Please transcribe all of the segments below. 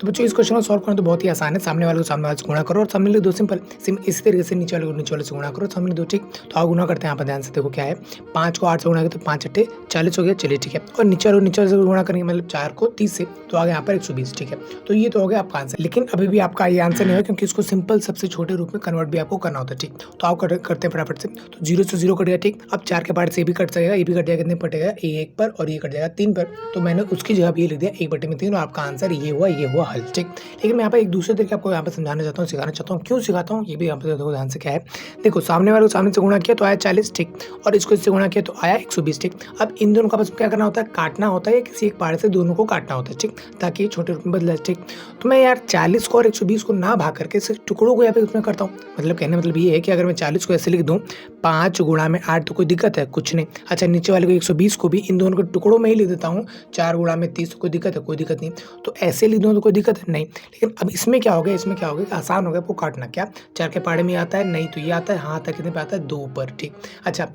तो बच्चों इस क्वेश्चन को सॉल्व करना तो बहुत ही आसान है। सामने वाले को सामने वाले से गुणा करो और सामने वाले दो सिंपल इसी तरीके से नीचे वाले को नीचे वाले से गुणा करो, सामने दो। ठीक, तो आओ गुणा करते हैं। यहाँ पर ध्यान से देखो क्या है, 5 को 8 से गुणा किया तो 5 अट्ठे 40 हो गया। चलिए ठीक है, और नीचे वाले से गुणा करेंगे मतलब 4 को 30 से, तो आ गया यहाँ पर 120। ठीक है, तो ये तो हो गया आपका आंसर। लेकिन अभी भी आपका ये आंसर नहीं है क्योंकि इसको सिंपल सबसे छोटे रूप में कन्वर्ट भी आपको करना होता है। ठीक, तो आप करते हैं फटाफट से। तो 0 से 0 कट गया। ठीक, अब 4 के पार्ट से ये भी कट जाएगा, ये भी कट जाएगा, कितने पटेगा 1 पर, और ये कट जाएगा 3 पर। तो मैंने उसकी जगह ये लिख दिया 1/3 और आपका आंसर ये हुआ हल। ठीक, लेकिन मैं यहाँ पर एक दूसरे तरीके आपको यहाँ पर समझाना चाहता हूँ, सिखाना चाहता हूँ। क्यों सिखाता हूँ ये भी यहाँ पर देखो ध्यान से क्या है। देखो सामने वाले को सामने से गुणा किया तो आया 40। ठीक, और इसको इससे गुणा किया तो आया 120। ठीक, अब इन दोनों का आपस में क्या करना होता है, काटना होता है, किसी एक पार्ट से दोनों को काटना होता है। ठीक, ताकि छोटे रूप में बदले। ठीक, तो मैं यार 40 को और 120 को ना भाग करके सिर्फ टुकड़ों को यहाँ पे उसमें करता हूँ। मतलब कहने मतलब ये है कि अगर मैं 40 को ऐसे लिख दूँ 5 गुणा में 8 तो कोई दिक्कत है कुछ नहीं। अच्छा, नीचे वाले को 120 को भी इन दोनों के टुकड़ों में ही लिख देता हूँ, 4 गुणा में 30 कोई दिक्कत है, कोई दिक्कत नहीं। तो ऐसे लिख दूँ तो कोई दिक्कत है नहीं। लेकिन अब इसमें क्या हो गया, इसमें क्या हो गया, आसान हो गया आपको काटना। क्या 4 के पाड़े में आता है, नहीं तो ये आता है, हाँ आता है, कितने पे आता है 2 पर। ठीक, अच्छा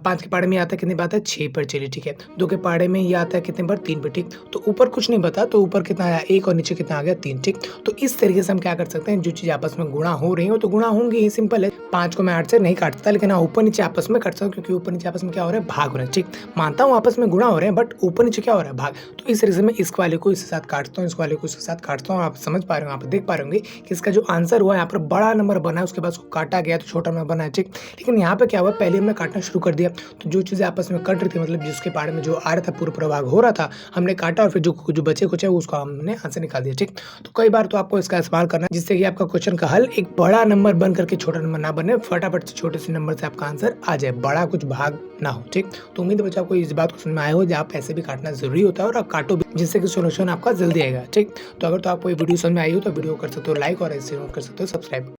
5 के पाड़े में आता है, कितने पे आता है 6 पर। चलिए ठीक है, 2 के पाड़े में ये आता है कितने पर 3 पर। ठीक, तो ऊपर कुछ नहीं बता, तो ऊपर कितना आया 1 और नीचे कितना आ गया 3। ठीक, तो इस तरीके से हम क्या कर सकते हैं, जो चीज़ आपस में गुणा हो रही हो तो गुणा होंगी ही, सिंपल है। 5 को मैं 8 से नहीं काटता, लेकिन हाँ ऊपर नीचे आपस में काटता हूँ क्योंकि ऊपर नीचे आपस में क्या हो रहा है, भाग हो रहा है। ठीक, मानता हूँ आपस में गुणा हो रहे हैं बट ऊपर नीचे क्या हो रहा है, भाग। तो इस तरीके से मैं इस वाले को इसके साथ काटता हूँ, इस वाले को इसके साथ काटता हूँ। आप समझ पा रहे हो, यहाँ पर देख पा रहे होंगे कि इसका जो आंसर हुआ यहाँ पर बड़ा नंबर बना है, उसके बाद उसको काटा गया तो छोटा नंबर बना है। ठीक, लेकिन यहाँ पे क्या हुआ, पहले हमने काटना शुरू कर दिया तो जो चीज़ें आपस में कट रही थी, मतलब जिसके पारे में जो आ रहा था पूरा प्रभाग हो रहा था, हमने काटा और फिर जो बचे कुछ है उसको हमने आंसर निकाल दिया। ठीक, तो कई बार तो आपको इसका इस्तेमाल करना है जिससे कि आपका क्वेश्चन का हल एक बड़ा नंबर बन करके छोटा नंबर ना बने, फटाफट से छोटे से नंबर से आपका आंसर आ जाए, बड़ा कुछ भाग ना हो। ठीक, तो उम्मीद है बच्चों आपको इस बात को समझ में आया हो, जहाँ आप ऐसे भी काटना जरूरी होता है और आप काटो भी, जिससे कि सोल्यूशन आपका जल्दी आएगा। ठीक, तो अगर तो आपको ये वीडियो समझ में आई हो तो वीडियो कर सकते हो लाइक और ऐसे कर सकते हो सब्सक्राइब।